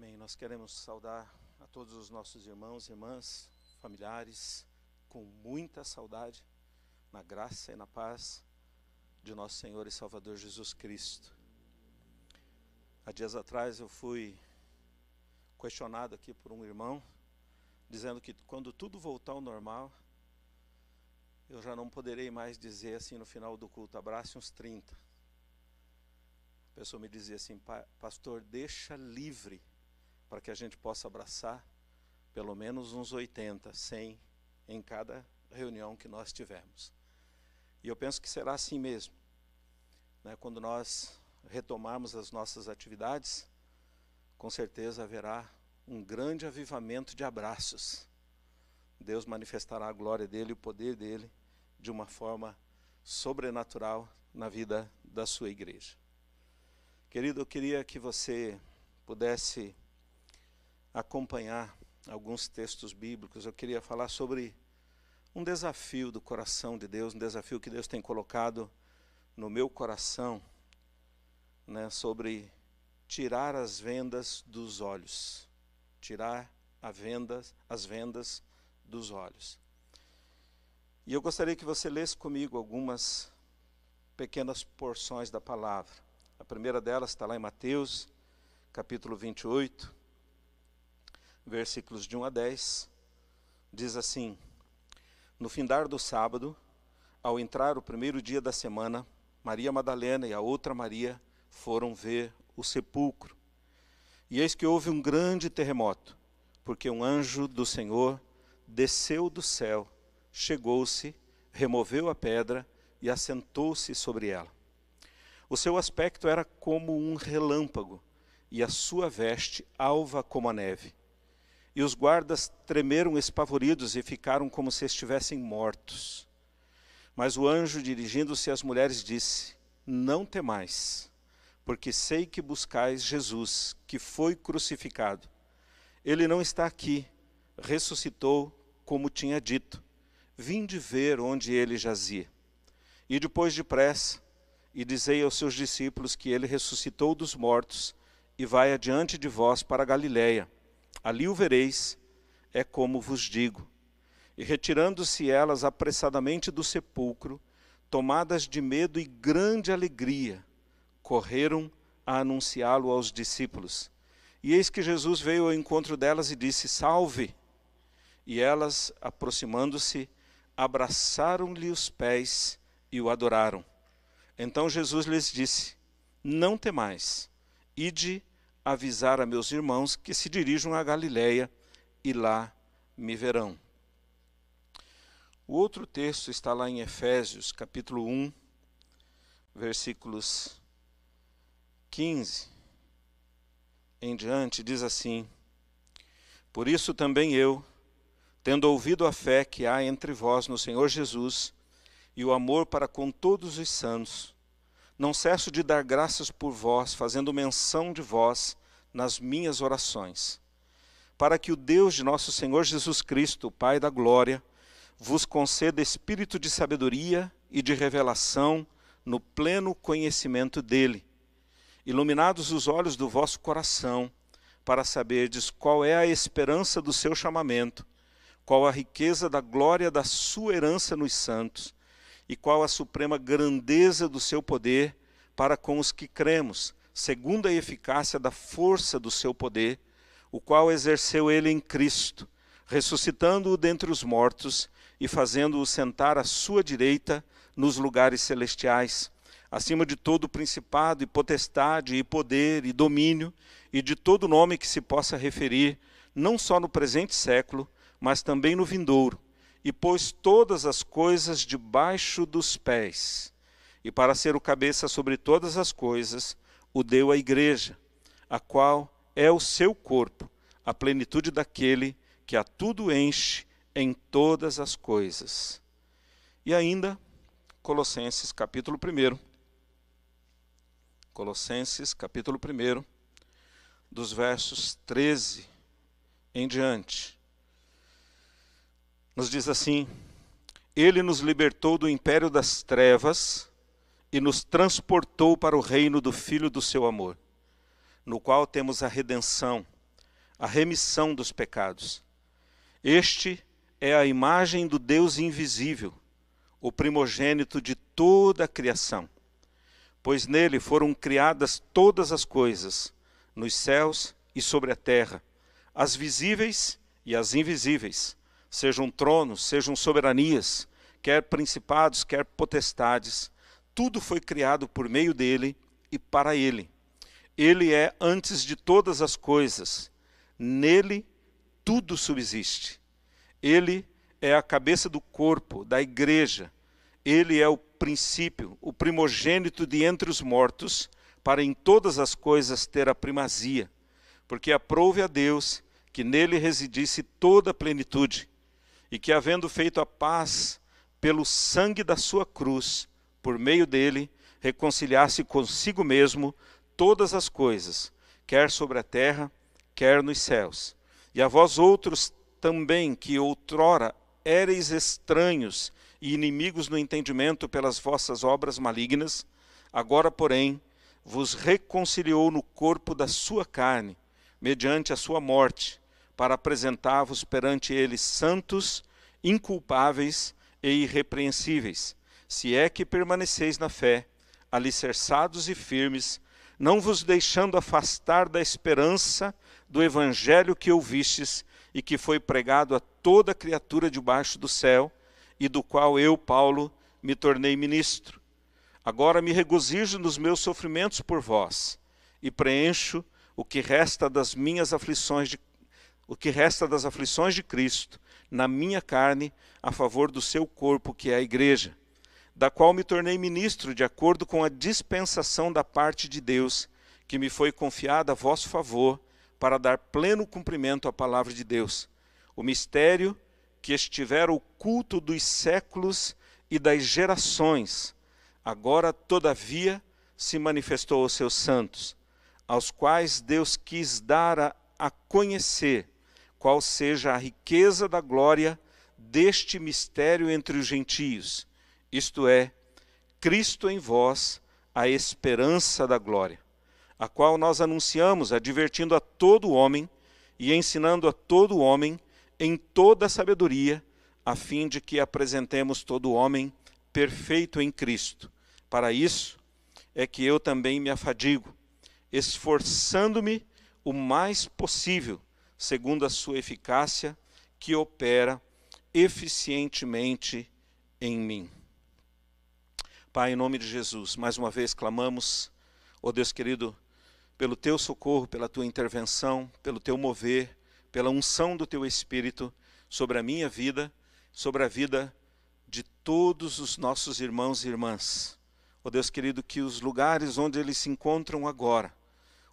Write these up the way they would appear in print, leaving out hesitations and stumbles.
Amém. Nós queremos saudar a todos os nossos irmãos e irmãs, familiares, com muita saudade, na graça e na paz de nosso Senhor e Salvador Jesus Cristo. Há dias atrás eu fui questionado aqui por um irmão, dizendo que quando tudo voltar ao normal, eu já não poderei mais dizer assim no final do culto, abrace uns 30. A pessoa me dizia assim, pastor, deixa livre para que a gente possa abraçar pelo menos uns 80, 100 em cada reunião que nós tivermos. E eu penso que será assim mesmo, né? Quando nós retomarmos as nossas atividades, com certeza haverá um grande avivamento de abraços. Deus manifestará a glória dele e o poder dele de uma forma sobrenatural na vida da sua igreja. Querido, eu queria que você pudesse acompanhar alguns textos bíblicos. Eu queria falar sobre um desafio do coração de Deus, um desafio que Deus tem colocado no meu coração, né, sobre tirar as vendas dos olhos. Tirar as vendas dos olhos. E eu gostaria que você lesse comigo algumas pequenas porções da palavra. A primeira delas está lá em Mateus, capítulo 28, versículos de 1 a 10. Diz assim: No findar do sábado, ao entrar o primeiro dia da semana, Maria Madalena e a outra Maria foram ver o sepulcro. E eis que houve um grande terremoto, porque um anjo do Senhor desceu do céu, chegou-se, removeu a pedra e assentou-se sobre ela. O seu aspecto era como um relâmpago, e a sua veste alva como a neve. E os guardas tremeram espavoridos e ficaram como se estivessem mortos. Mas o anjo, dirigindo-se às mulheres, disse: Não temais, porque sei que buscais Jesus, que foi crucificado. Ele não está aqui, ressuscitou como tinha dito. Vinde ver onde ele jazia. E depois depressa, e dizei aos seus discípulos que ele ressuscitou dos mortos e vai adiante de vós para a Galiléia. Ali o vereis, é como vos digo. E retirando-se elas apressadamente do sepulcro, tomadas de medo e grande alegria, correram a anunciá-lo aos discípulos. E eis que Jesus veio ao encontro delas e disse: Salve! E elas, aproximando-se, abraçaram-lhe os pés e o adoraram. Então Jesus lhes disse: Não temais, ide avisar a meus irmãos que se dirijam a Galiléia e lá me verão. O outro texto está lá em Efésios, capítulo 1, versículos 15 em diante, diz assim: Por isso também eu, tendo ouvido a fé que há entre vós no Senhor Jesus, e o amor para com todos os santos, não cesso de dar graças por vós, fazendo menção de vós nas minhas orações, para que o Deus de nosso Senhor Jesus Cristo, o Pai da glória, vos conceda espírito de sabedoria e de revelação no pleno conhecimento dele, iluminados os olhos do vosso coração, para saberdes qual é a esperança do seu chamamento, qual a riqueza da glória da sua herança nos santos, e qual a suprema grandeza do seu poder para com os que cremos, segundo a eficácia da força do seu poder, o qual exerceu ele em Cristo, ressuscitando-o dentre os mortos e fazendo-o sentar à sua direita nos lugares celestiais, acima de todo principado e potestade e poder e domínio, e de todo nome que se possa referir, não só no presente século, mas também no vindouro, e pôs todas as coisas debaixo dos pés, e para ser o cabeça sobre todas as coisas, o deu à igreja, a qual é o seu corpo, a plenitude daquele que a tudo enche em todas as coisas. E ainda, Colossenses capítulo 1. Colossenses capítulo 1, dos versos 13 em diante. Nos diz assim: Ele nos libertou do império das trevas e nos transportou para o reino do Filho do seu amor, no qual temos a redenção, a remissão dos pecados. Este é a imagem do Deus invisível, o primogênito de toda a criação. Pois nele foram criadas todas as coisas, nos céus e sobre a terra, as visíveis e as invisíveis, sejam tronos, sejam soberanias, quer principados, quer potestades, tudo foi criado por meio dele e para ele. Ele é antes de todas as coisas, nele tudo subsiste. Ele é a cabeça do corpo, da igreja. Ele é o princípio, o primogênito de entre os mortos, para em todas as coisas ter a primazia, porque aprouve a Deus que nele residisse toda a plenitude, e que, havendo feito a paz pelo sangue da sua cruz, por meio dele, reconciliasse consigo mesmo todas as coisas, quer sobre a terra, quer nos céus. E a vós outros também, que outrora éreis estranhos e inimigos no entendimento pelas vossas obras malignas, agora, porém, vos reconciliou no corpo da sua carne, mediante a sua morte, para apresentar-vos perante ele santos, inculpáveis e irrepreensíveis, se é que permaneceis na fé, alicerçados e firmes, não vos deixando afastar da esperança do evangelho que ouvistes e que foi pregado a toda criatura debaixo do céu, e do qual eu, Paulo, me tornei ministro. Agora me regozijo nos meus sofrimentos por vós, e preencho o que resta das aflições de Cristo na minha carne, a favor do seu corpo, que é a igreja, da qual me tornei ministro de acordo com a dispensação da parte de Deus, que me foi confiada a vosso favor, para dar pleno cumprimento à palavra de Deus, o mistério que estivera oculto dos séculos e das gerações, agora, todavia, se manifestou aos seus santos, aos quais Deus quis dar a conhecer qual seja a riqueza da glória deste mistério entre os gentios, isto é, Cristo em vós, a esperança da glória, a qual nós anunciamos, advertindo a todo homem e ensinando a todo homem em toda a sabedoria, a fim de que apresentemos todo homem perfeito em Cristo. Para isso é que eu também me afadigo, esforçando-me o mais possível, segundo a sua eficácia, que opera eficientemente em mim. Pai, em nome de Jesus, mais uma vez clamamos, ó Deus querido, pelo teu socorro, pela tua intervenção, pelo teu mover, pela unção do teu Espírito sobre a minha vida, sobre a vida de todos os nossos irmãos e irmãs. Ó Deus querido, que os lugares onde eles se encontram agora,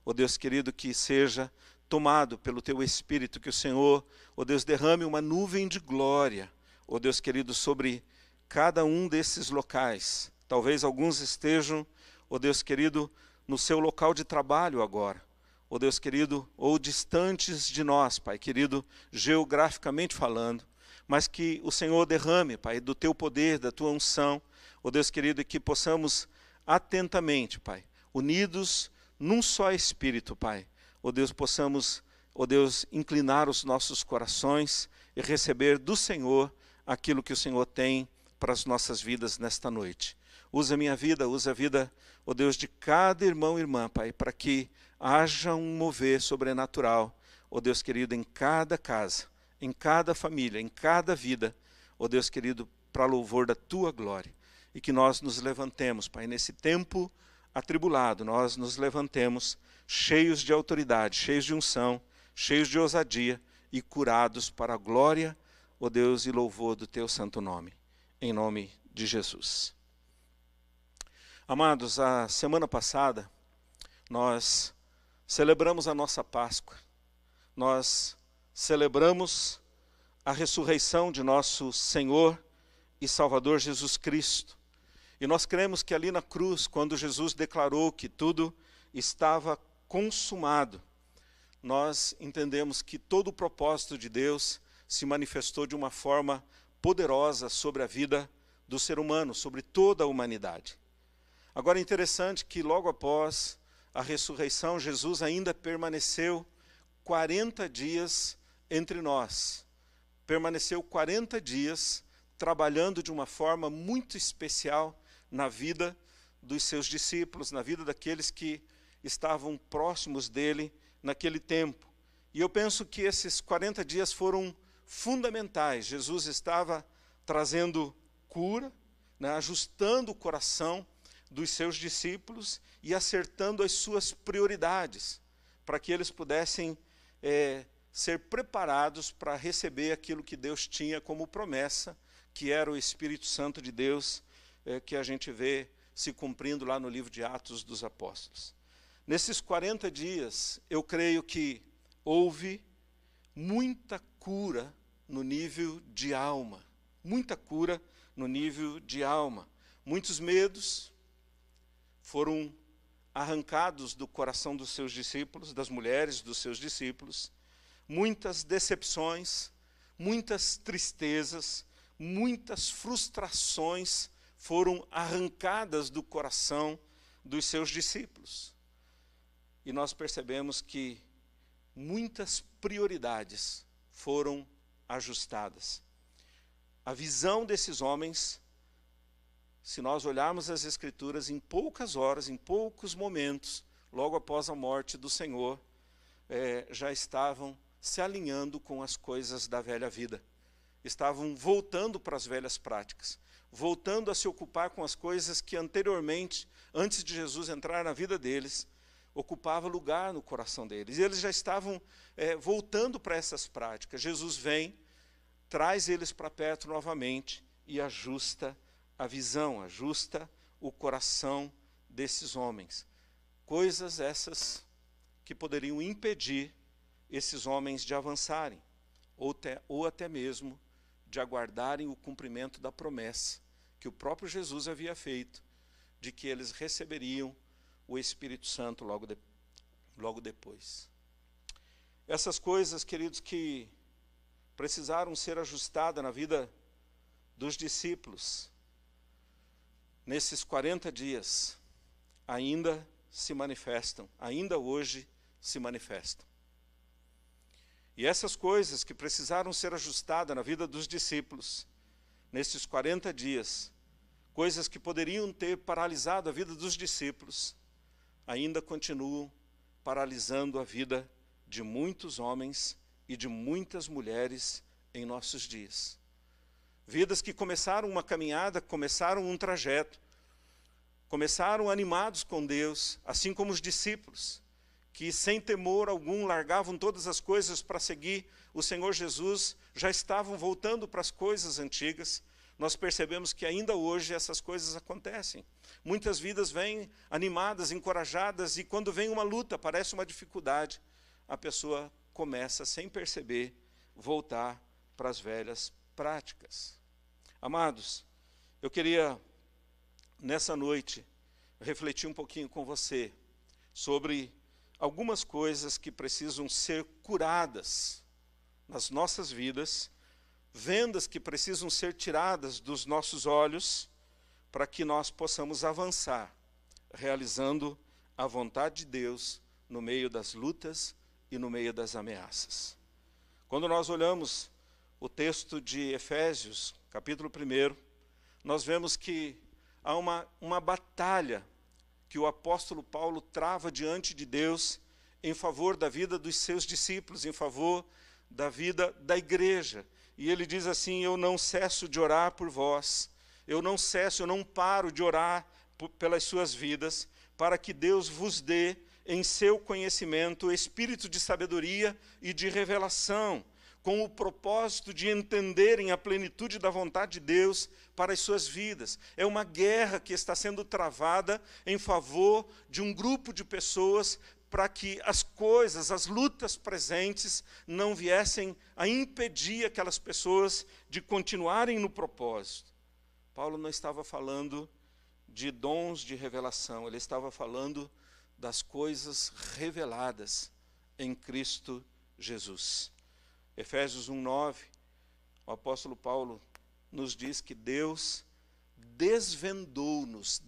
ó Deus querido, que seja tomado pelo teu Espírito, que o Senhor, ó Deus, derrame uma nuvem de glória, ó Deus querido, sobre cada um desses locais. Talvez alguns estejam, ó Deus querido, no seu local de trabalho agora, ó Deus querido, ou distantes de nós, Pai querido, geograficamente falando, mas que o Senhor derrame, Pai, do teu poder, da tua unção, ó Deus querido, e que possamos atentamente, Pai, unidos num só Espírito, Pai, ó Deus, possamos, ó Deus, inclinar os nossos corações e receber do Senhor aquilo que o Senhor tem para as nossas vidas nesta noite. Usa a minha vida, usa a vida, ó Deus, de cada irmão e irmã, Pai, para que haja um mover sobrenatural, ó Deus querido, em cada casa, em cada família, em cada vida, ó Deus querido, para louvor da tua glória. E que nós nos levantemos, Pai, nesse tempo atribulado, nós nos levantemos cheios de autoridade, cheios de unção, cheios de ousadia e curados para a glória, ó Deus, e louvor do teu santo nome. Em nome de Jesus. Amados, a semana passada nós celebramos a nossa Páscoa. Nós celebramos a ressurreição de nosso Senhor e Salvador Jesus Cristo. E nós cremos que ali na cruz, quando Jesus declarou que tudo estava consumado, nós entendemos que todo o propósito de Deus se manifestou de uma forma poderosa sobre a vida do ser humano, sobre toda a humanidade. Agora é interessante que logo após a ressurreição, Jesus ainda permaneceu 40 dias entre nós. Permaneceu 40 dias trabalhando de uma forma muito especial na vida dos seus discípulos, na vida daqueles que estavam próximos dele naquele tempo. E eu penso que esses 40 dias foram fundamentais. Jesus estava trazendo cura, né, ajustando o coração dos seus discípulos e acertando as suas prioridades, para que eles pudessem ser preparados para receber aquilo que Deus tinha como promessa, que era o Espírito Santo de Deus, que a gente vê se cumprindo lá no livro de Atos dos Apóstolos. Nesses 40 dias, eu creio que houve muita cura no nível de alma, muita cura no nível de alma. Muitos medos foram arrancados do coração dos seus discípulos, das mulheres dos seus discípulos, muitas decepções, muitas tristezas, muitas frustrações foram arrancadas do coração dos seus discípulos. E nós percebemos que muitas prioridades foram ajustadas. A visão desses homens, se nós olharmos as Escrituras, em poucas horas, em poucos momentos, logo após a morte do Senhor, já estavam se alinhando com as coisas da velha vida. Estavam voltando para as velhas práticas, voltando a se ocupar com as coisas que anteriormente, antes de Jesus entrar na vida deles, ocupava lugar no coração deles. E eles já estavam voltando para essas práticas. Jesus vem, traz eles para perto novamente e ajusta a visão, ajusta o coração desses homens. Coisas essas que poderiam impedir esses homens de avançarem, ou até mesmo de aguardarem o cumprimento da promessa que o próprio Jesus havia feito, de que eles receberiam o Espírito Santo logo depois. Essas coisas, queridos, que precisaram ser ajustadas na vida dos discípulos, nesses 40 dias, ainda se manifestam, ainda hoje se manifestam. E essas coisas que precisaram ser ajustadas na vida dos discípulos, nesses 40 dias, coisas que poderiam ter paralisado a vida dos discípulos, ainda continuam paralisando a vida de muitos homens e de muitas mulheres em nossos dias. Vidas que começaram uma caminhada, começaram um trajeto, começaram animados com Deus, assim como os discípulos, que sem temor algum largavam todas as coisas para seguir o Senhor Jesus, já estavam voltando para as coisas antigas. Nós percebemos que ainda hoje essas coisas acontecem. Muitas vidas vêm animadas, encorajadas, e quando vem uma luta, parece uma dificuldade, a pessoa começa, sem perceber, voltar para as velhas práticas. Amados, eu queria, nessa noite, refletir um pouquinho com você sobre algumas coisas que precisam ser curadas nas nossas vidas, vendas que precisam ser tiradas dos nossos olhos, para que nós possamos avançar, realizando a vontade de Deus no meio das lutas e no meio das ameaças. Quando nós olhamos o texto de Efésios, capítulo 1, nós vemos que há uma batalha que o apóstolo Paulo trava diante de Deus em favor da vida dos seus discípulos, em favor da vida da igreja. E ele diz assim: eu não cesso de orar por vós, eu não paro de orar pelas suas vidas, para que Deus vos dê em seu conhecimento o espírito de sabedoria e de revelação, com o propósito de entenderem a plenitude da vontade de Deus para as suas vidas. É uma guerra que está sendo travada em favor de um grupo de pessoas, para que as coisas, as lutas presentes, não viessem a impedir aquelas pessoas de continuarem no propósito. Paulo não estava falando de dons de revelação, ele estava falando das coisas reveladas em Cristo Jesus. Efésios 1:9, o apóstolo Paulo nos diz que Deus desvendou-nos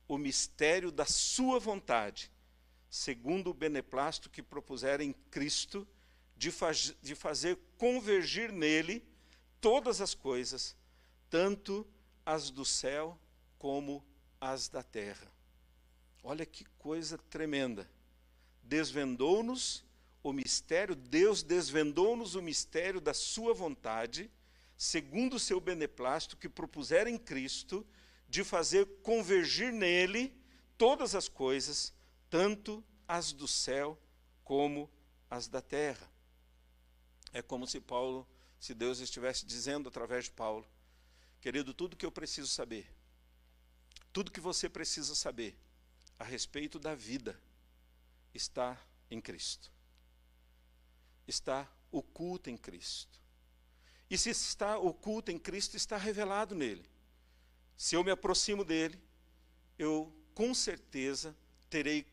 o mistério da sua vontade, segundo o beneplácito que propuseram em Cristo, de fazer convergir nele todas as coisas, tanto as do céu como as da terra. Olha que coisa tremenda. Desvendou-nos o mistério, Deus desvendou-nos o mistério da sua vontade, segundo o seu beneplácito que propusera em Cristo, de fazer convergir nele todas as coisas, tanto as do céu como as da terra. É como se Deus estivesse dizendo através de Paulo: querido, tudo que eu preciso saber, tudo que você precisa saber a respeito da vida está em Cristo. Está oculto em Cristo. E se está oculto em Cristo, está revelado nele. Se eu me aproximo dele, eu com certeza terei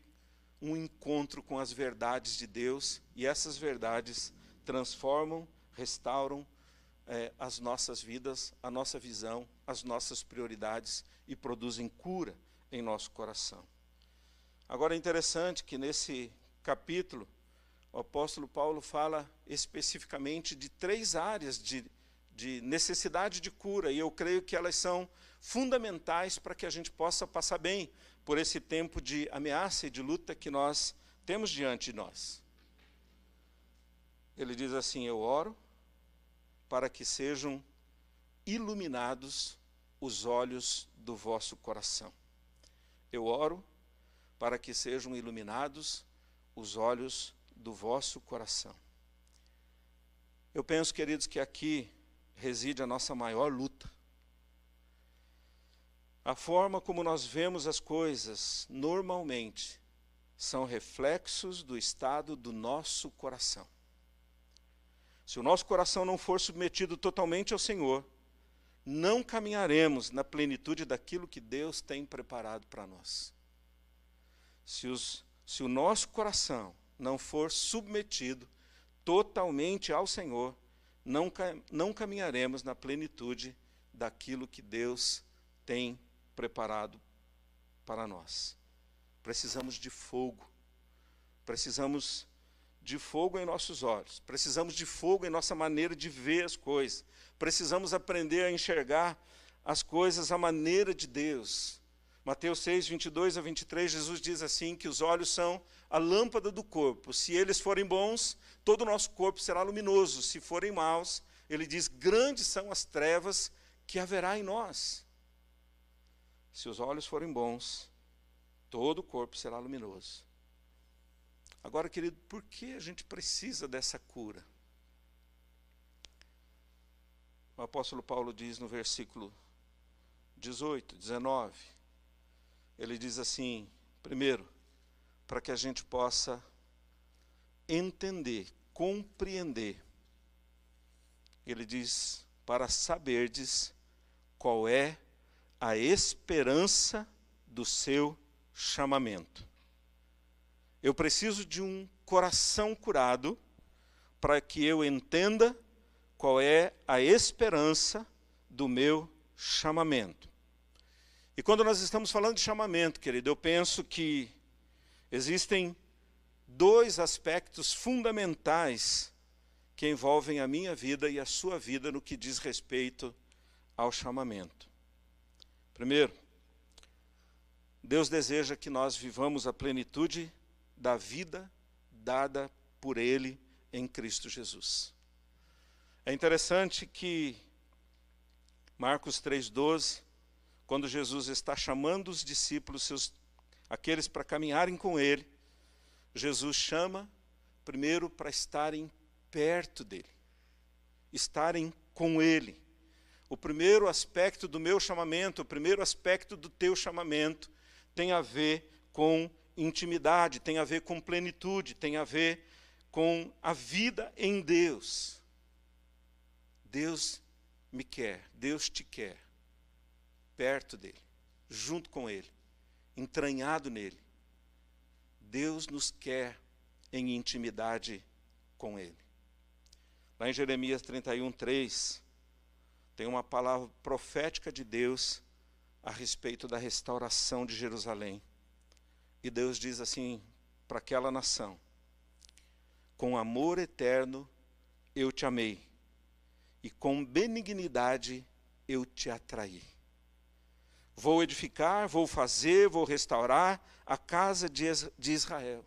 um encontro com as verdades de Deus, e essas verdades transformam, restauram as nossas vidas, a nossa visão, as nossas prioridades e produzem cura em nosso coração. Agora é interessante que nesse capítulo o apóstolo Paulo fala especificamente de 3 áreas de necessidade de cura, e eu creio que elas são fundamentais para que a gente possa passar bem por esse tempo de ameaça e de luta que nós temos diante de nós. Ele diz assim: eu oro para que sejam iluminados os olhos do vosso coração. Eu oro para que sejam iluminados os olhos do vosso coração. Eu penso, queridos, que aqui reside a nossa maior luta. A forma como nós vemos as coisas, normalmente, são reflexos do estado do nosso coração. Se o nosso coração não for submetido totalmente ao Senhor, não caminharemos na plenitude daquilo que Deus tem preparado para nós. Se o nosso coração não for submetido totalmente ao Senhor, não caminharemos na plenitude daquilo que Deus tem preparado para nós. Precisamos de fogo. Precisamos de fogo em nossos olhos. Precisamos de fogo em nossa maneira de ver as coisas. Precisamos aprender a enxergar as coisas à maneira de Deus. Mateus 6, 22 a 23, Jesus diz assim, que os olhos são a lâmpada do corpo. Se eles forem bons, todo o nosso corpo será luminoso. Se forem maus, ele diz, grandes são as trevas que haverá em nós. Se os olhos forem bons, todo o corpo será luminoso. Agora, querido, por que a gente precisa dessa cura? O apóstolo Paulo diz no versículo 18, 19, ele diz assim, primeiro, para que a gente possa entender, compreender. Ele diz, para saberdes qual é a esperança do seu chamamento. Eu preciso de um coração curado para que eu entenda qual é a esperança do meu chamamento. E quando nós estamos falando de chamamento, querido, eu penso que existem 2 aspectos fundamentais que envolvem a minha vida e a sua vida no que diz respeito ao chamamento. Primeiro, Deus deseja que nós vivamos a plenitude da vida dada por Ele em Cristo Jesus. É interessante que Marcos 3,12, quando Jesus está chamando os discípulos, aqueles para caminharem com Ele, Jesus chama primeiro para estarem perto dEle, estarem com Ele. O primeiro aspecto do meu chamamento, o primeiro aspecto do teu chamamento tem a ver com intimidade, tem a ver com plenitude, tem a ver com a vida em Deus. Deus me quer, Deus te quer, perto dEle, junto com Ele, entranhado nele. Deus nos quer em intimidade com Ele. Lá em Jeremias 31:3, tem uma palavra profética de Deus a respeito da restauração de Jerusalém. E Deus diz assim para aquela nação: com amor eterno eu te amei, e com benignidade eu te atraí. Vou edificar, vou fazer, vou restaurar a casa de Israel.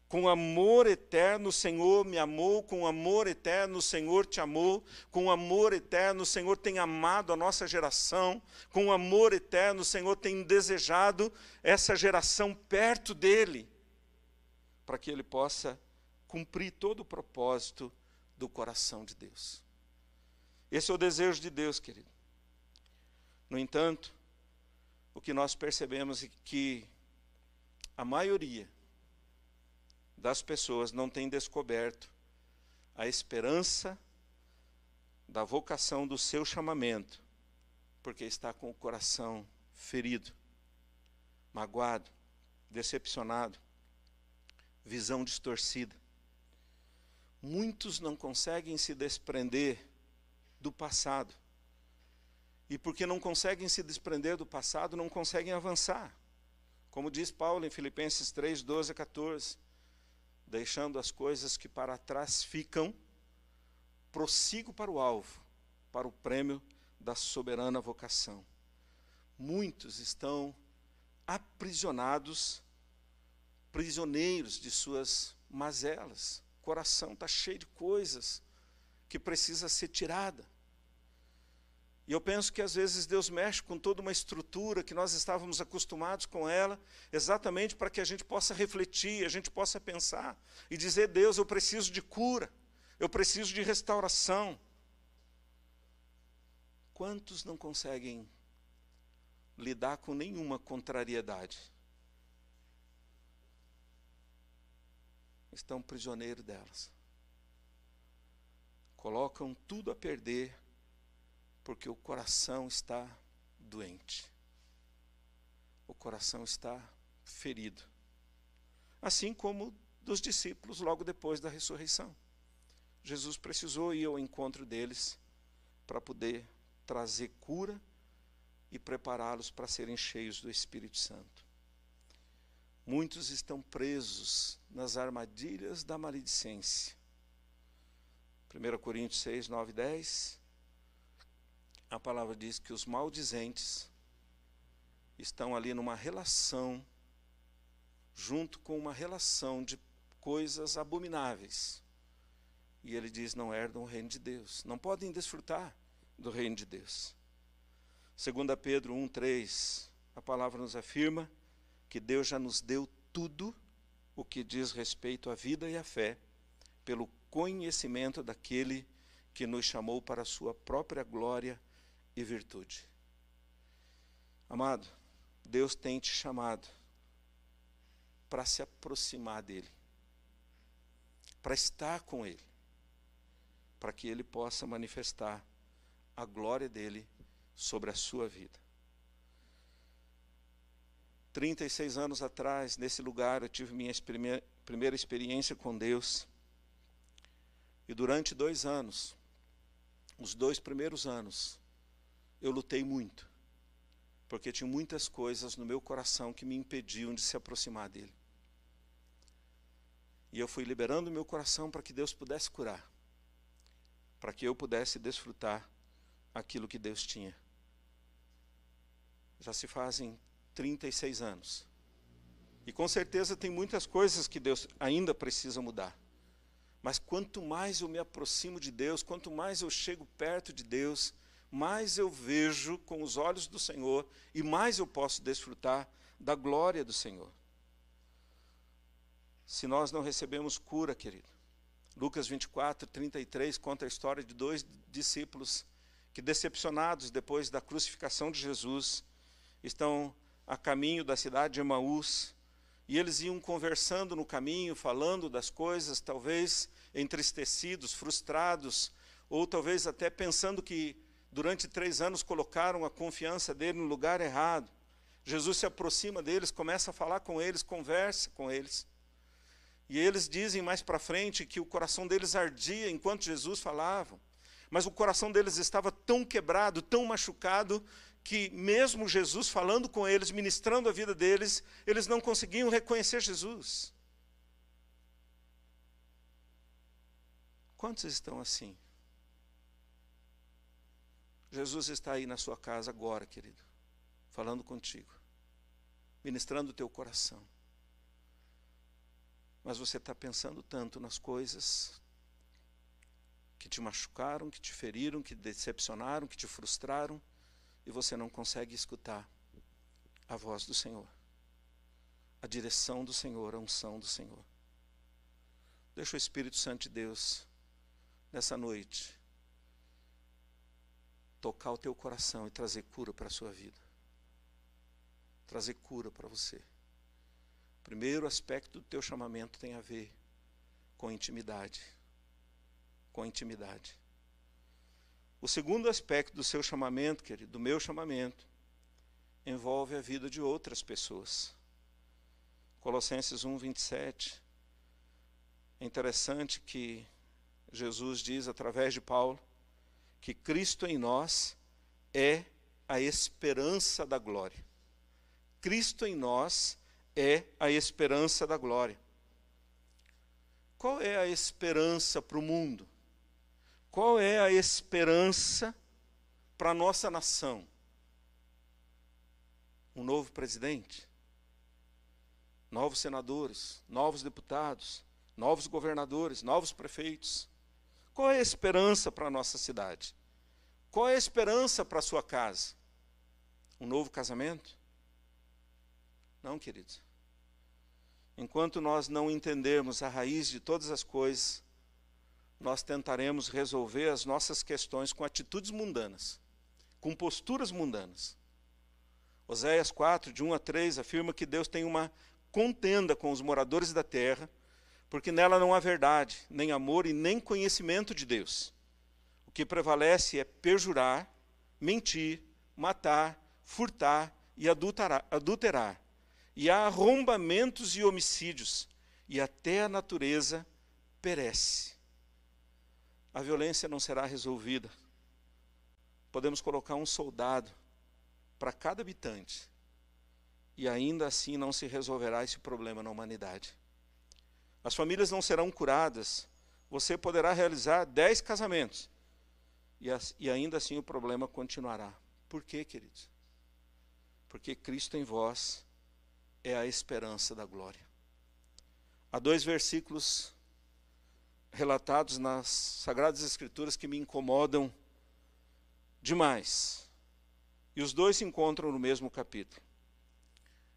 Com amor eterno o Senhor me amou, com amor eterno o Senhor te amou, com amor eterno o Senhor tem amado a nossa geração, com amor eterno o Senhor tem desejado essa geração perto dele, para que ele possa cumprir todo o propósito do coração de Deus. Esse é o desejo de Deus, querido. No entanto, o que nós percebemos é que a maioria das pessoas não tem descoberto a esperança da vocação do seu chamamento, porque está com o coração ferido, magoado, decepcionado, visão distorcida. Muitos não conseguem se desprender do passado. E porque não conseguem se desprender do passado, não conseguem avançar. Como diz Paulo em Filipenses 3, 12 a 14, deixando as coisas que para trás ficam, prossigo para o alvo, para o prêmio da soberana vocação. Muitos estão aprisionados, prisioneiros de suas mazelas. O coração está cheio de coisas que precisa ser tirada. E eu penso que às vezes Deus mexe com toda uma estrutura que nós estávamos acostumados com ela, exatamente para que a gente possa refletir, a gente possa pensar e dizer: Deus, eu preciso de cura, eu preciso de restauração. Quantos não conseguem lidar com nenhuma contrariedade? Estão prisioneiros delas. Colocam tudo a perder, porque o coração está doente. O coração está ferido. Assim como dos discípulos logo depois da ressurreição. Jesus precisou ir ao encontro deles para poder trazer cura e prepará-los para serem cheios do Espírito Santo. Muitos estão presos nas armadilhas da maledicência. 1 Coríntios 6, 9 e 10... A palavra diz que os maldizentes estão ali numa relação, junto com uma relação de coisas abomináveis. E ele diz: não herdam o reino de Deus, não podem desfrutar do reino de Deus. 2 Pedro 1:3, a palavra nos afirma que Deus já nos deu tudo o que diz respeito à vida e à fé, pelo conhecimento daquele que nos chamou para a sua própria glória e virtude. Amado, Deus tem te chamado para se aproximar dele, para estar com ele, para que ele possa manifestar a glória dele sobre a sua vida. 36 anos atrás, nesse lugar, eu tive minha primeira experiência com Deus. E durante 2 anos, os 2 primeiros anos, eu lutei muito, porque tinha muitas coisas no meu coração que me impediam de se aproximar dele. E eu fui liberando meu coração para que Deus pudesse curar, para que eu pudesse desfrutar aquilo que Deus tinha. Já se fazem 36 anos. E com certeza tem muitas coisas que Deus ainda precisa mudar. Mas quanto mais eu me aproximo de Deus, quanto mais eu chego perto de Deus, mais eu vejo com os olhos do Senhor e mais eu posso desfrutar da glória do Senhor. Se nós não recebemos cura, querido, Lucas 24, 33 conta a história de 2 discípulos que, decepcionados depois da crucificação de Jesus, estão a caminho da cidade de Emaús, e eles iam conversando no caminho, falando das coisas, talvez entristecidos, frustrados, ou talvez até pensando que durante 3 anos colocaram a confiança dele no lugar errado. Jesus se aproxima deles, começa a falar com eles, conversa com eles. E eles dizem mais para frente que o coração deles ardia enquanto Jesus falava. Mas o coração deles estava tão quebrado, tão machucado, que mesmo Jesus falando com eles, ministrando a vida deles, eles não conseguiam reconhecer Jesus. Quantos estão assim? Jesus está aí na sua casa agora, querido, falando contigo, ministrando o teu coração. Mas você está pensando tanto nas coisas que te machucaram, que te feriram, que te decepcionaram, que te frustraram, e você não consegue escutar a voz do Senhor, a direção do Senhor, a unção do Senhor. Deixa o Espírito Santo de Deus, nessa noite, tocar o teu coração e trazer cura para a sua vida. Trazer cura para você. O primeiro aspecto do teu chamamento tem a ver com intimidade. Com intimidade. O segundo aspecto do seu chamamento, querido, do meu chamamento, envolve a vida de outras pessoas. Colossenses 1:27. É interessante que Jesus diz, através de Paulo, que Cristo em nós é a esperança da glória. Cristo em nós é a esperança da glória. Qual é a esperança para o mundo? Qual é a esperança para a nossa nação? Um novo presidente? Novos senadores? Novos deputados? Novos governadores? Novos prefeitos? Qual é a esperança para a nossa cidade? Qual é a esperança para a sua casa? Um novo casamento? Não, queridos. Enquanto nós não entendermos a raiz de todas as coisas, nós tentaremos resolver as nossas questões com atitudes mundanas, com posturas mundanas. Oséias 4, de 1 a 3, afirma que Deus tem uma contenda com os moradores da terra, porque nela não há verdade, nem amor e nem conhecimento de Deus. O que prevalece é perjurar, mentir, matar, furtar e adulterar. E há arrombamentos e homicídios, e até a natureza perece. A violência não será resolvida. Podemos colocar um soldado para cada habitante, e ainda assim não se resolverá esse problema na humanidade. As famílias não serão curadas. Você poderá realizar 10 casamentos, e ainda assim o problema continuará. Por quê, queridos? Porque Cristo em vós é a esperança da glória. Há 2 versículos relatados nas Sagradas Escrituras que me incomodam demais. E os 2 se encontram no mesmo capítulo.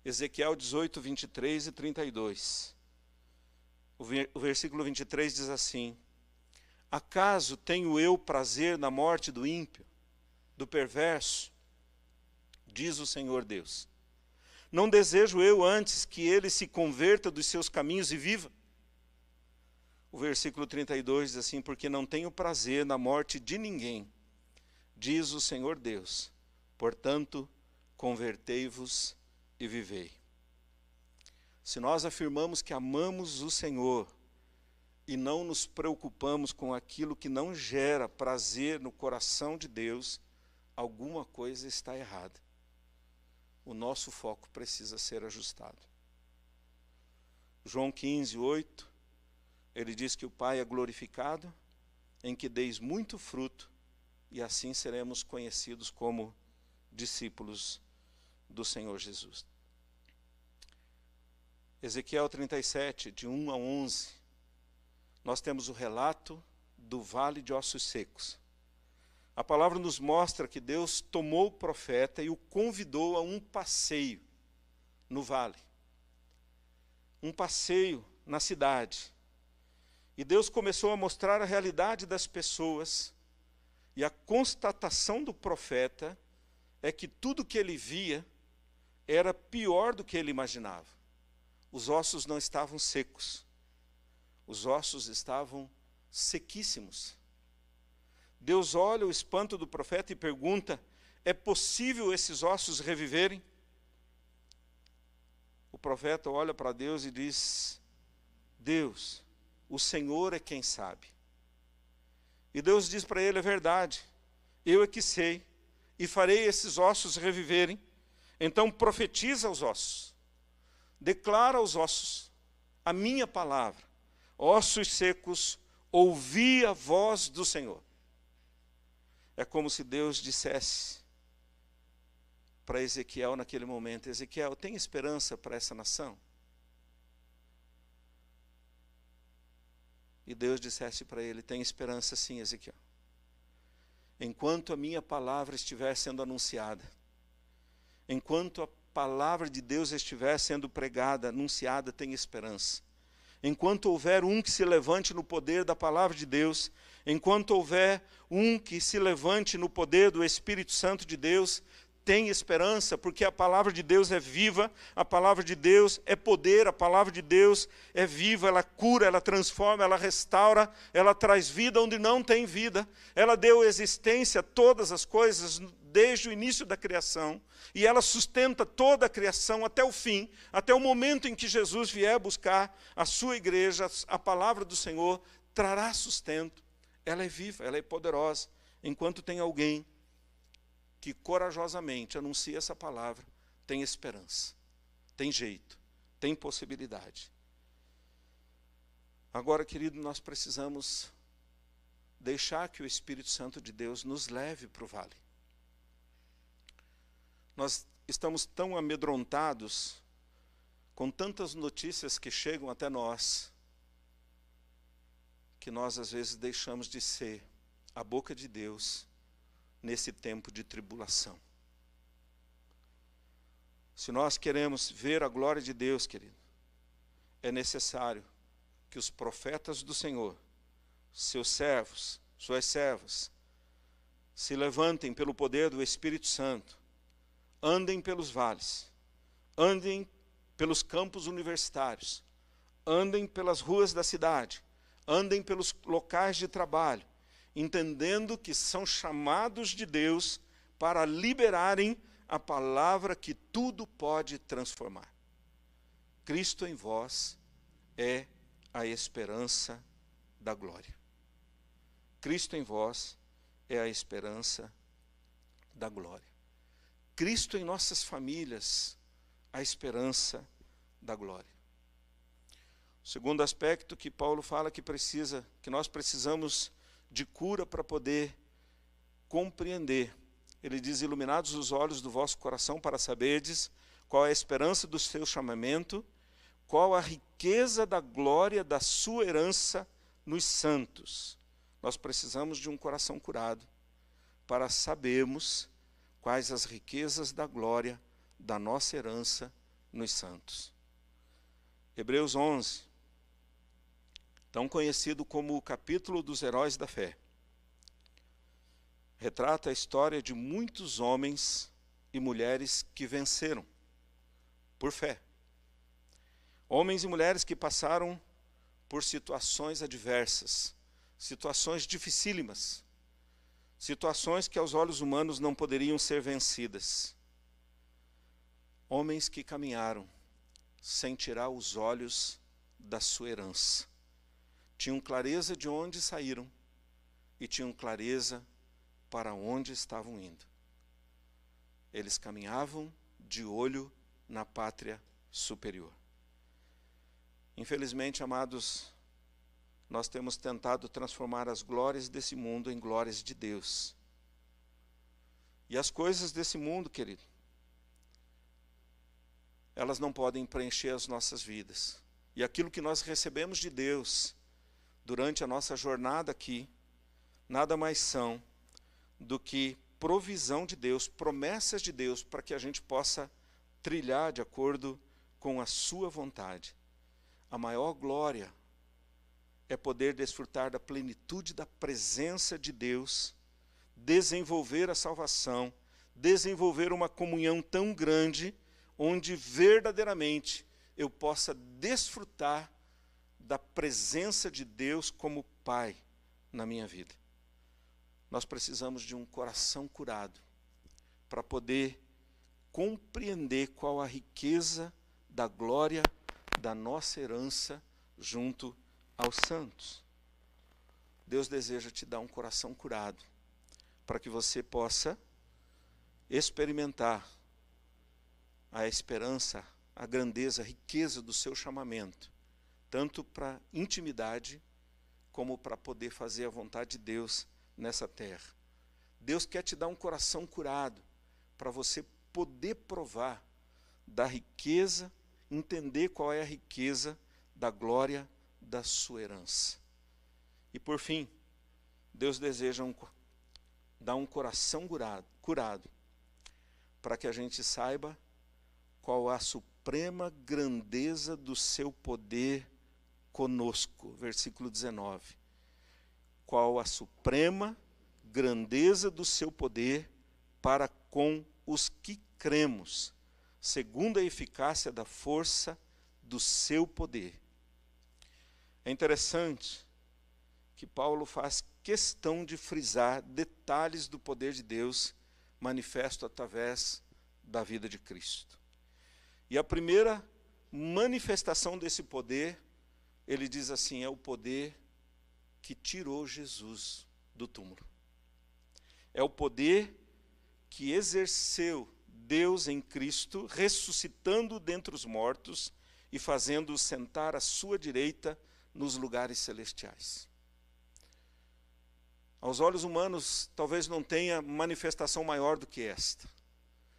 Ezequiel 18, 23 e 32. O versículo 23 diz assim: acaso tenho eu prazer na morte do ímpio, do perverso? Diz o Senhor Deus. Não desejo eu antes que ele se converta dos seus caminhos e viva? O versículo 32 diz assim: porque não tenho prazer na morte de ninguém, diz o Senhor Deus. Portanto, convertei-vos e vivei. Se nós afirmamos que amamos o Senhor e não nos preocupamos com aquilo que não gera prazer no coração de Deus, alguma coisa está errada. O nosso foco precisa ser ajustado. João 15, 8, ele diz que o Pai é glorificado em que deis muito fruto, e assim seremos conhecidos como discípulos do Senhor Jesus. Ezequiel 37, de 1 a 11, nós temos o relato do vale de ossos secos. A palavra nos mostra que Deus tomou o profeta e o convidou a um passeio no vale. Um passeio na cidade. E Deus começou a mostrar a realidade das pessoas. E a constatação do profeta é que tudo que ele via era pior do que ele imaginava. Os ossos não estavam secos. Os ossos estavam sequíssimos. Deus olha o espanto do profeta e pergunta: é possível esses ossos reviverem? O profeta olha para Deus e diz: Deus, o Senhor é quem sabe. E Deus diz para ele: é verdade, eu é que sei, e farei esses ossos reviverem. Então profetiza aos ossos, declara aos ossos a minha palavra. Ossos secos, ouvi a voz do Senhor. É como se Deus dissesse para Ezequiel naquele momento: Ezequiel, tem esperança para essa nação? E Deus dissesse para ele: tem esperança sim, Ezequiel. Enquanto a minha palavra estiver sendo anunciada, enquanto a palavra de Deus estiver sendo pregada, anunciada, tem esperança. Enquanto houver um que se levante no poder da palavra de Deus, enquanto houver um que se levante no poder do Espírito Santo de Deus, tem esperança, porque a palavra de Deus é viva, a palavra de Deus é poder, a palavra de Deus é viva, ela cura, ela transforma, ela restaura, ela traz vida onde não tem vida, ela deu existência a todas as coisas desde o início da criação, e ela sustenta toda a criação até o fim, até o momento em que Jesus vier buscar a sua igreja. A palavra do Senhor trará sustento, ela é viva, ela é poderosa. Enquanto tem alguém que corajosamente anuncia essa palavra, tem esperança, tem jeito, tem possibilidade. Agora, querido, nós precisamos deixar que o Espírito Santo de Deus nos leve para o vale. Nós estamos tão amedrontados com tantas notícias que chegam até nós, que nós às vezes deixamos de ser a boca de Deus nesse tempo de tribulação. Se nós queremos ver a glória de Deus, querido, é necessário que os profetas do Senhor, seus servos, suas servas, se levantem pelo poder do Espírito Santo, andem pelos vales, andem pelos campos universitários, andem pelas ruas da cidade, andem pelos locais de trabalho, entendendo que são chamados de Deus para liberarem a palavra que tudo pode transformar. Cristo em vós é a esperança da glória. Cristo em vós é a esperança da glória. Cristo em nossas famílias, a esperança da glória. O segundo aspecto que Paulo fala que nós precisamos de cura para poder compreender. Ele diz: iluminados os olhos do vosso coração para saberdes qual é a esperança do seu chamamento, qual a riqueza da glória da sua herança nos santos. Nós precisamos de um coração curado para sabermos quais as riquezas da glória da nossa herança nos santos. Hebreus 11, tão conhecido como o capítulo dos heróis da fé, retrata a história de muitos homens e mulheres que venceram por fé. Homens e mulheres que passaram por situações adversas, situações dificílimas, situações que aos olhos humanos não poderiam ser vencidas. Homens que caminharam sem tirar os olhos da sua herança. Tinham clareza de onde saíram e tinham clareza para onde estavam indo. Eles caminhavam de olho na pátria superior. Infelizmente, amados, nós temos tentado transformar as glórias desse mundo em glórias de Deus. E as coisas desse mundo, querido, elas não podem preencher as nossas vidas. E aquilo que nós recebemos de Deus durante a nossa jornada aqui, nada mais são do que provisão de Deus, promessas de Deus, para que a gente possa trilhar de acordo com a sua vontade. A maior glória é poder desfrutar da plenitude da presença de Deus, desenvolver a salvação, desenvolver uma comunhão tão grande, onde verdadeiramente eu possa desfrutar da presença de Deus como Pai na minha vida. Nós precisamos de um coração curado para poder compreender qual a riqueza da glória da nossa herança junto aos santos. Deus deseja te dar um coração curado para que você possa experimentar a esperança, a grandeza, a riqueza do seu chamamento, tanto para intimidade, como para poder fazer a vontade de Deus nessa terra. Deus quer te dar um coração curado, para você poder provar da riqueza, entender qual é a riqueza da glória da sua herança. E por fim, Deus deseja dar um coração curado, para que a gente saiba qual a suprema grandeza do seu poder conosco. Versículo 19. Qual a suprema grandeza do seu poder para com os que cremos, segundo a eficácia da força do seu poder. É interessante que Paulo faz questão de frisar detalhes do poder de Deus manifesto através da vida de Cristo. E a primeira manifestação desse poder, ele diz assim, é o poder que tirou Jesus do túmulo. É o poder que exerceu Deus em Cristo, ressuscitando dentre os mortos e fazendo-o sentar à sua direita nos lugares celestiais. Aos olhos humanos, talvez não tenha manifestação maior do que esta.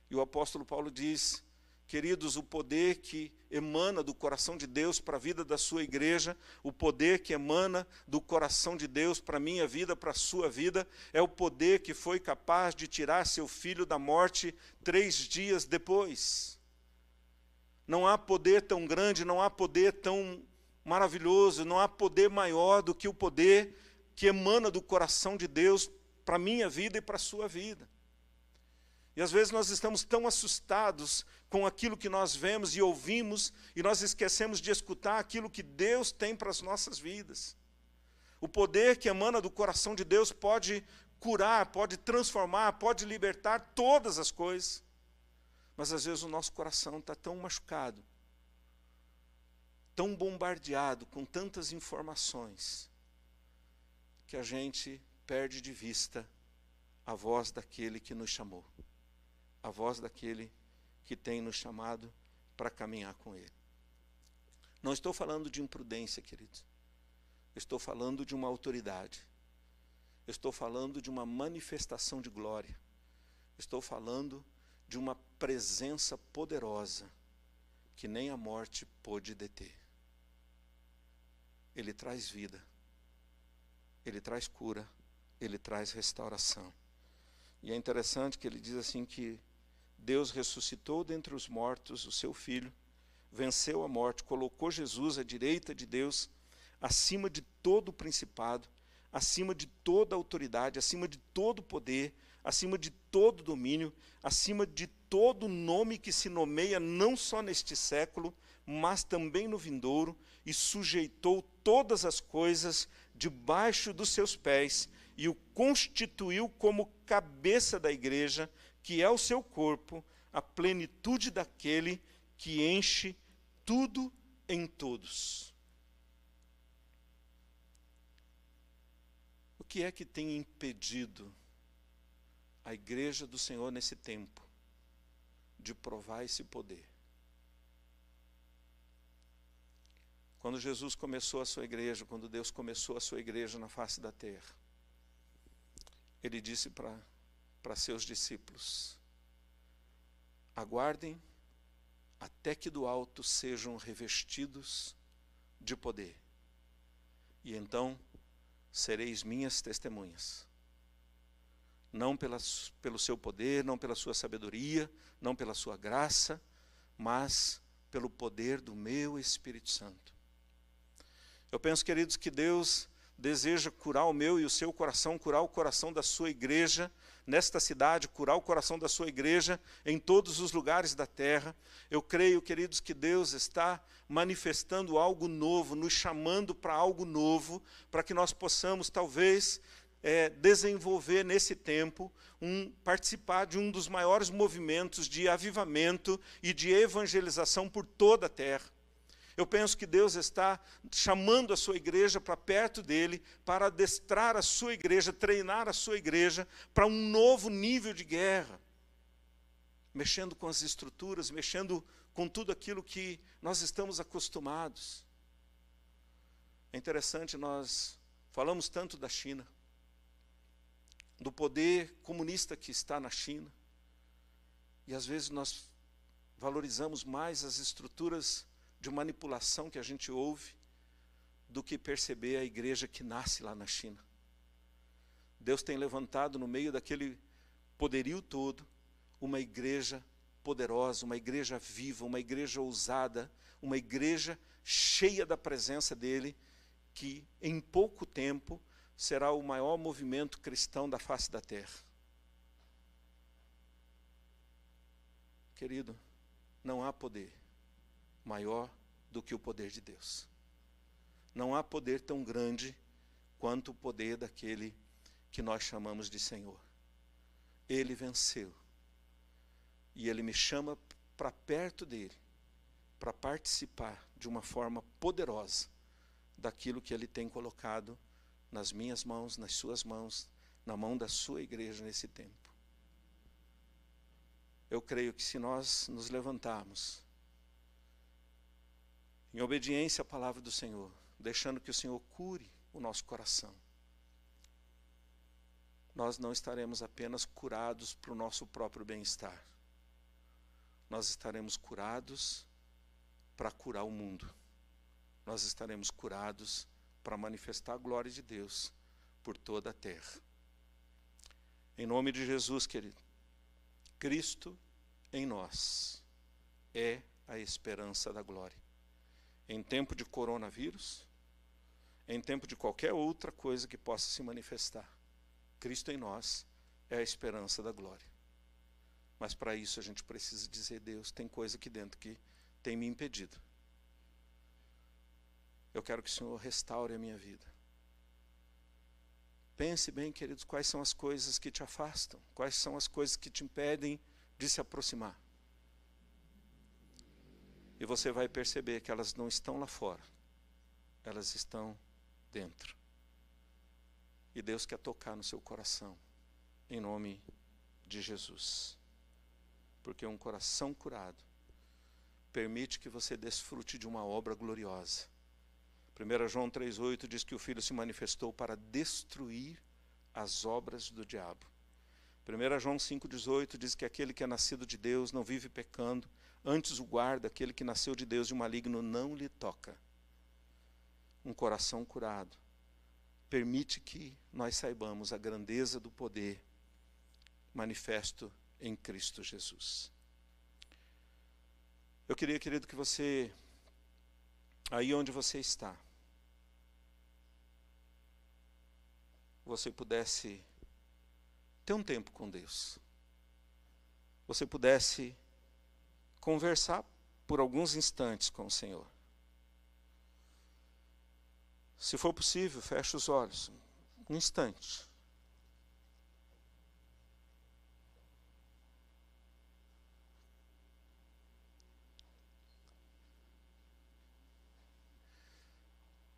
E o apóstolo Paulo diz, queridos, o poder que emana do coração de Deus para a vida da sua igreja, o poder que emana do coração de Deus para a minha vida, para a sua vida, é o poder que foi capaz de tirar seu filho da morte 3 dias depois. Não há poder tão grande, não há poder tão maravilhoso, não há poder maior do que o poder que emana do coração de Deus para a minha vida e para a sua vida. E às vezes nós estamos tão assustados com aquilo que nós vemos e ouvimos, e nós esquecemos de escutar aquilo que Deus tem para as nossas vidas. O poder que emana do coração de Deus pode curar, pode transformar, pode libertar todas as coisas. Mas às vezes o nosso coração está tão machucado, tão bombardeado com tantas informações, que a gente perde de vista a voz daquele que nos chamou. A voz daquele que tem nos chamado para caminhar com Ele. Não estou falando de imprudência, queridos. Estou falando de uma autoridade. Estou falando de uma manifestação de glória. Estou falando de uma presença poderosa que nem a morte pôde deter. Ele traz vida. Ele traz cura. Ele traz restauração. E é interessante que ele diz assim que Deus ressuscitou dentre os mortos o seu Filho, venceu a morte, colocou Jesus à direita de Deus, acima de todo o principado, acima de toda autoridade, acima de todo poder, acima de todo domínio, acima de todo nome que se nomeia não só neste século, mas também no vindouro, e sujeitou todas as coisas debaixo dos seus pés, e o constituiu como cabeça da igreja, que é o seu corpo, a plenitude daquele que enche tudo em todos. O que é que tem impedido a igreja do Senhor nesse tempo de provar esse poder? Quando Jesus começou a sua igreja, quando Deus começou a sua igreja na face da terra, Ele disse para seus discípulos, aguardem até que do alto sejam revestidos de poder, e então sereis minhas testemunhas, não pelo seu poder, não pela sua sabedoria, não pela sua graça, mas pelo poder do meu Espírito Santo. Eu penso, queridos, que Deus deseja curar o meu e o seu coração, curar o coração da sua igreja nesta cidade, curar o coração da sua igreja em todos os lugares da terra. Eu creio, queridos, que Deus está manifestando algo novo, nos chamando para algo novo, para que nós possamos, talvez, desenvolver nesse tempo, participar de um dos maiores movimentos de avivamento e de evangelização por toda a terra. Eu penso que Deus está chamando a sua igreja para perto dele, para adestrar a sua igreja, treinar a sua igreja para um novo nível de guerra. mexendo com as estruturas, mexendo com tudo aquilo que nós estamos acostumados. É interessante, nós falamos tanto da China, do poder comunista que está na China, e às vezes nós valorizamos mais as estruturas de manipulação que a gente ouve do que perceber a igreja que nasce lá na China. Deus tem levantado no meio daquele poderio todo uma igreja poderosa, uma igreja viva, uma igreja ousada, uma igreja cheia da presença dele, que em pouco tempo será o maior movimento cristão da face da terra. Querido, não há poder maior do que o poder de Deus. Não há poder tão grande quanto o poder daquele que nós chamamos de Senhor. Ele venceu. E Ele me chama para perto dEle, para participar de uma forma poderosa daquilo que Ele tem colocado nas minhas mãos, nas suas mãos, na mão da sua igreja nesse tempo. Eu creio que se nós nos levantarmos em obediência à palavra do Senhor, deixando que o Senhor cure o nosso coração, nós não estaremos apenas curados para o nosso próprio bem-estar. Nós estaremos curados para curar o mundo. Nós estaremos curados para manifestar a glória de Deus por toda a terra. Em nome de Jesus, querido, Cristo em nós é a esperança da glória. Em tempo de coronavírus, em tempo de qualquer outra coisa que possa se manifestar, Cristo em nós é a esperança da glória. Mas para isso a gente precisa dizer: Deus, tem coisa aqui dentro que tem me impedido. Eu quero que o Senhor restaure a minha vida. Pense bem, queridos, quais são as coisas que te afastam, quais são as coisas que te impedem de se aproximar. E você vai perceber que elas não estão lá fora, elas estão dentro. E Deus quer tocar no seu coração, em nome de Jesus. Porque um coração curado permite que você desfrute de uma obra gloriosa. 1 João 3,8 diz que o Filho se manifestou para destruir as obras do diabo. 1 João 5,18 diz que aquele que é nascido de Deus não vive pecando, antes o guarda, aquele que nasceu de Deus e o maligno não lhe toca. Um coração curado permite que nós saibamos a grandeza do poder manifesto em Cristo Jesus. Eu queria, querido, que você, aí onde você está, você pudesse ter um tempo com Deus. Você pudesse conversar por alguns instantes com o Senhor. Se for possível, feche os olhos. Um instante.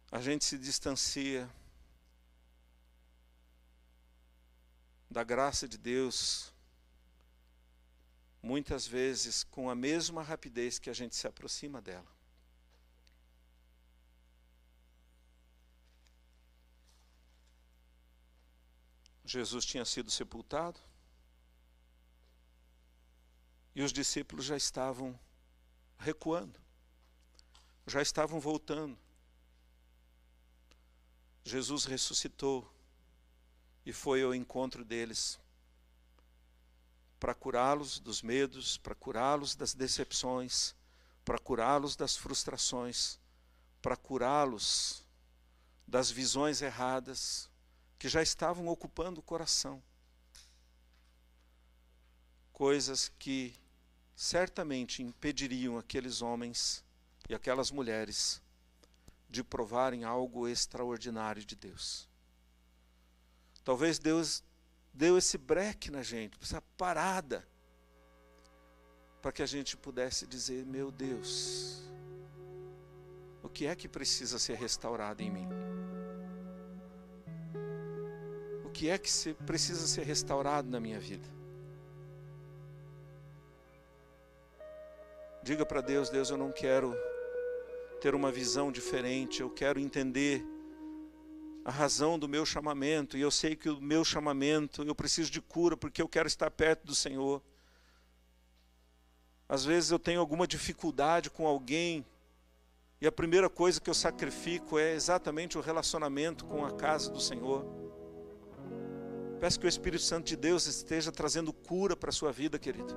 A gente se distancia da graça de Deus, muitas vezes com a mesma rapidez que a gente se aproxima dela. Jesus tinha sido sepultado e os discípulos já estavam recuando, já estavam voltando. Jesus ressuscitou e foi ao encontro deles para curá-los dos medos, para curá-los das decepções, para curá-los das frustrações, para curá-los das visões erradas que já estavam ocupando o coração. Coisas que certamente impediriam aqueles homens e aquelas mulheres de provarem algo extraordinário de Deus. Talvez Deus deu esse breque na gente, essa parada, para que a gente pudesse dizer: meu Deus, o que é que precisa ser restaurado em mim? O que é que precisa ser restaurado na minha vida? Diga para Deus: Deus, eu não quero ter uma visão diferente, eu quero entender a razão do meu chamamento, e eu sei que o meu chamamento, eu preciso de cura, porque eu quero estar perto do Senhor. Às vezes eu tenho alguma dificuldade com alguém, e a primeira coisa que eu sacrifico é exatamente o relacionamento com a casa do Senhor. Peço que o Espírito Santo de Deus esteja trazendo cura para a sua vida, querido.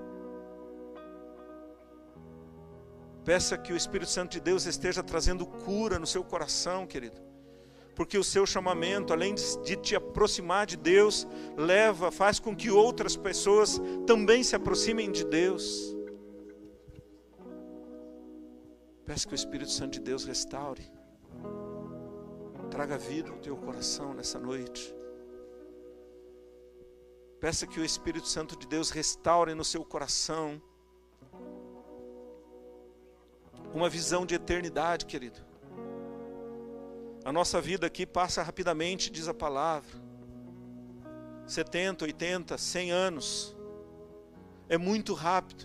Peça que o Espírito Santo de Deus esteja trazendo cura no seu coração, querido. Porque o seu chamamento, além de te aproximar de Deus, faz com que outras pessoas também se aproximem de Deus. Peço que o Espírito Santo de Deus restaure, traga vida ao teu coração nessa noite. Peça que o Espírito Santo de Deus restaure no seu coração uma visão de eternidade, querido. A nossa vida aqui passa rapidamente, diz a palavra. 70, 80, 100 anos. É muito rápido.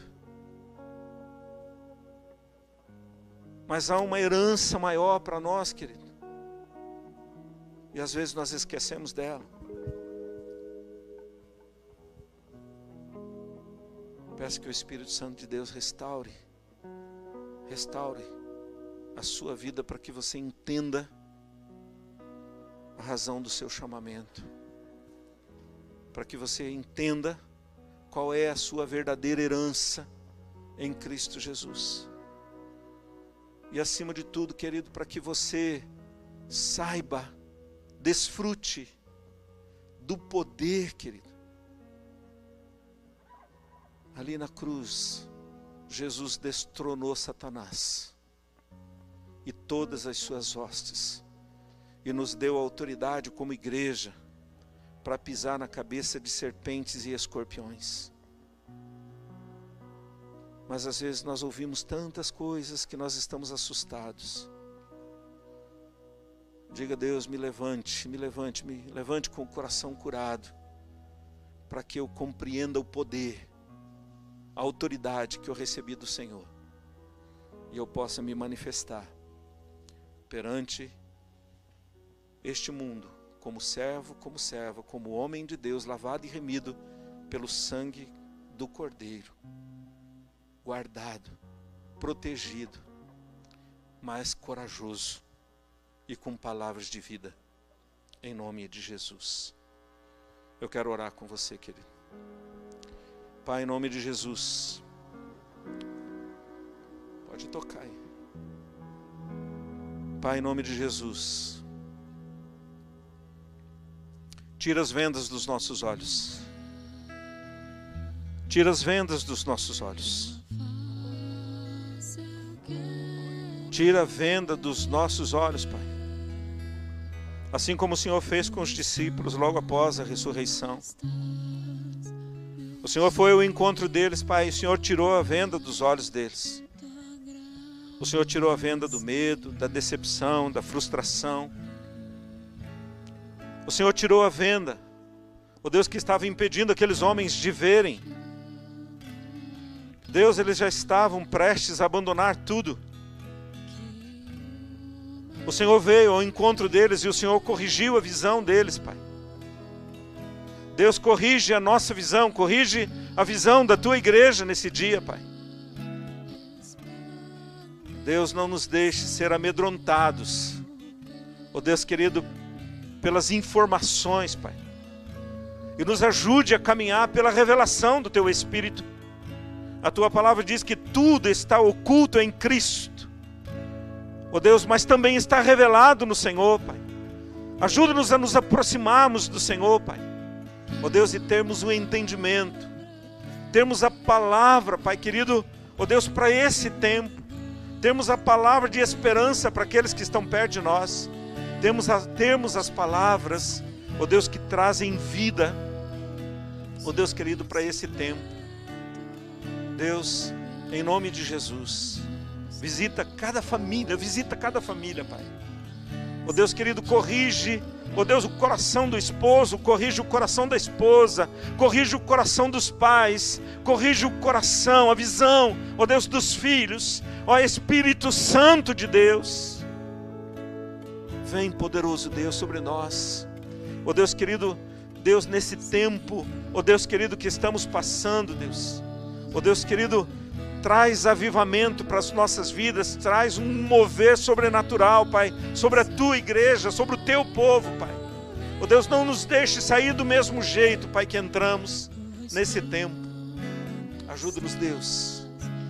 Mas há uma herança maior para nós, querido. E às vezes nós esquecemos dela. Peço que o Espírito Santo de Deus restaure a sua vida para que você entenda a razão do seu chamamento. Para que você entenda qual é a sua verdadeira herança em Cristo Jesus. E acima de tudo, querido, para que você saiba, desfrute do poder, querido. Ali na cruz, Jesus destronou Satanás e todas as suas hostes, e nos deu autoridade como igreja para pisar na cabeça de serpentes e escorpiões. Mas às vezes nós ouvimos tantas coisas que nós estamos assustados. Diga: Deus, me levante com o coração curado, para que eu compreenda o poder, a autoridade que eu recebi do Senhor, e eu possa me manifestar perante este mundo, como servo, como serva, como homem de Deus, lavado e remido pelo sangue do Cordeiro, guardado, protegido, mas corajoso e com palavras de vida, em nome de Jesus. Eu quero orar com você, querido. Pai, em nome de Jesus, pode tocar aí. Pai, em nome de Jesus, tira as vendas dos nossos olhos. Tira as vendas dos nossos olhos. Tira a venda dos nossos olhos, Pai. Assim como o Senhor fez com os discípulos logo após a ressurreição. O Senhor foi ao encontro deles, Pai, e o Senhor tirou a venda dos olhos deles. O Senhor tirou a venda do medo, da decepção, da frustração. O Senhor tirou a venda, o Deus que estava impedindo aqueles homens de verem. Deus, eles já estavam prestes a abandonar tudo. O Senhor veio ao encontro deles e o Senhor corrigiu a visão deles, Pai. Deus, corrige a nossa visão, corrige a visão da Tua igreja nesse dia, Pai. Deus, não nos deixe ser amedrontados, ó Deus querido, pelas informações, Pai. E nos ajude a caminhar pela revelação do Teu Espírito. A Tua palavra diz que tudo está oculto em Cristo, ó Deus, mas também está revelado no Senhor, Pai. Ajuda-nos a nos aproximarmos do Senhor, Pai. Ó Deus, e termos um entendimento, termos a palavra, Pai querido, ó Deus, para esse tempo, termos a palavra de esperança para aqueles que estão perto de nós, termos as palavras, ó Deus, que trazem vida, ó Deus querido, para esse tempo. Deus, em nome de Jesus, visita cada família, Pai. Ó Deus querido, corrige ó Deus, o coração do esposo, corrige o coração da esposa, corrige o coração dos pais, corrige o coração, a visão, ó Deus, dos filhos, ó Espírito Santo de Deus. Vem, poderoso Deus, sobre nós, ó Deus querido, Deus, nesse tempo, ó Deus querido, que estamos passando, Deus, ó Deus querido, traz avivamento para as nossas vidas, traz um mover sobrenatural, Pai, sobre a Tua igreja, sobre o Teu povo, Pai. Oh Deus, não nos deixe sair do mesmo jeito, Pai, que entramos nesse tempo. Ajuda-nos, Deus,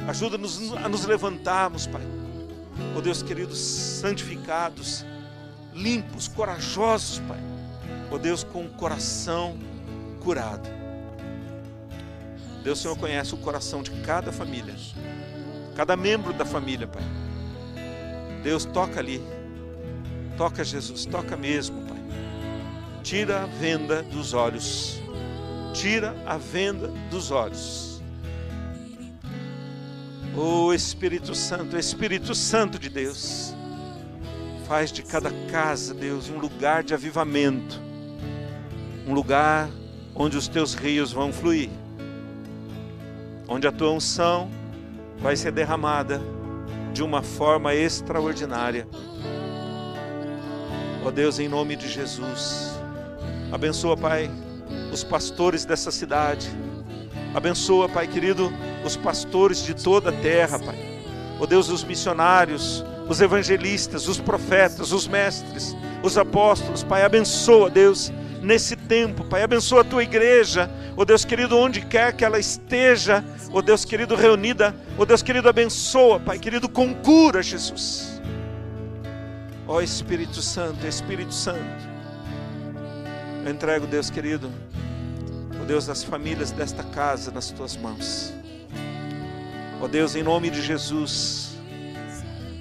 ajuda-nos a nos levantarmos, Pai. Oh Deus querido, santificados, limpos, corajosos, Pai. Oh Deus, com o coração curado. Deus, o Senhor conhece o coração de cada família, cada membro da família, Pai. Deus, toca ali, toca Jesus, toca mesmo, Pai. Tira a venda dos olhos, tira a venda dos olhos. Oh Espírito Santo de Deus, faz de cada casa, Deus, um lugar de avivamento, um lugar onde os Teus rios vão fluir, onde a Tua unção vai ser derramada de uma forma extraordinária. Ó Deus, em nome de Jesus, abençoa, Pai, os pastores dessa cidade. Abençoa, Pai querido, os pastores de toda a terra, Pai. Ó Deus, os missionários, os evangelistas, os profetas, os mestres, os apóstolos, Pai. Abençoa, Deus, nesse tempo, Pai. Abençoa a Tua igreja, ó Deus querido, onde quer que ela esteja, ó Deus querido, reunida. Ó Deus querido, abençoa, Pai querido, com cura, Jesus. Ó Espírito Santo, eu entrego, Deus querido, ó Deus, as famílias desta casa nas Tuas mãos. Ó Deus, em nome de Jesus,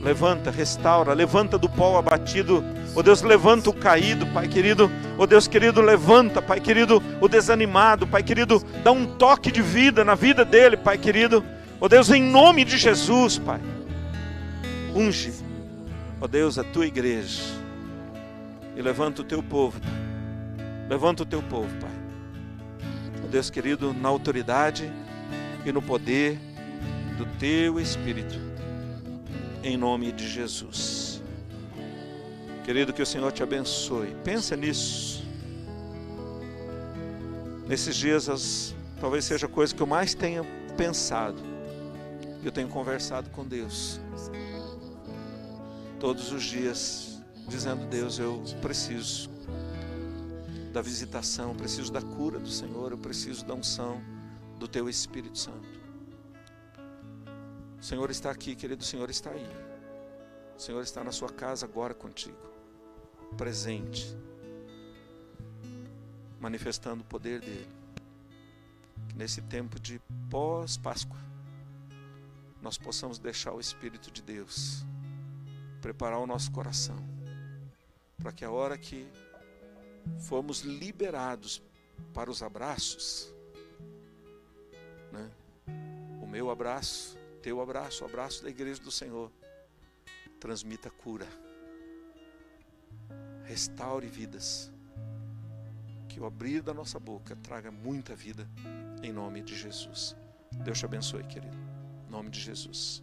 levanta, restaura, levanta do pó abatido, ó Deus, levanta o caído, Pai querido. Ó Deus querido, levanta, Pai querido, o desanimado, Pai querido, dá um toque de vida na vida dele, Pai querido. Ó Deus, em nome de Jesus, Pai, unge, ó Deus, a Tua igreja e levanta o Teu povo, Pai. Levanta o Teu povo, Pai. Ó Deus querido, na autoridade e no poder do Teu Espírito, em nome de Jesus. Querido, que o Senhor te abençoe. Pensa nisso. Nesses dias, talvez seja a coisa que eu mais tenha pensado. Eu tenho conversado com Deus todos os dias, dizendo: Deus, eu preciso da visitação, eu preciso da cura do Senhor, eu preciso da unção do Teu Espírito Santo. O Senhor está aqui, querido, o Senhor está aí. O Senhor está na sua casa agora contigo, presente, manifestando o poder dEle. Que nesse tempo de pós-Páscoa, nós possamos deixar o Espírito de Deus preparar o nosso coração, para que a hora que formos liberados para os abraços, né? O meu abraço, teu abraço, o abraço da igreja do Senhor, transmita cura, restaure vidas, que o abrir da nossa boca traga muita vida, em nome de Jesus. Deus te abençoe, querido, em nome de Jesus.